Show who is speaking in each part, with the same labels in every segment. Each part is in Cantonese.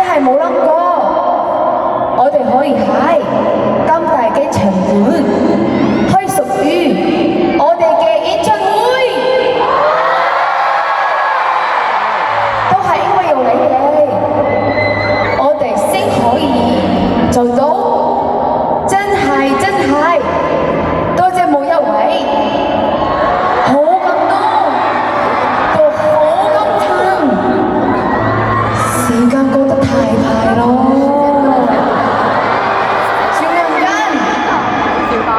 Speaker 1: 係冇諗過，我哋可以喺咁大嘅場館開屬於我哋嘅演唱會，都係因為有你哋，我哋先可以做到，真係多謝每一位，好感動，都好感嘆，時間過得太快咯。轉眼間，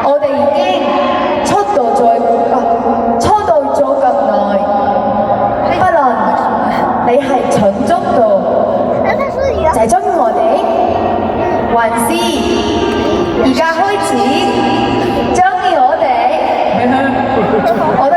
Speaker 1: 我哋已經出道咗咁耐，不論你係蠢足到就係中意我哋，還是而家開始中意我哋，我都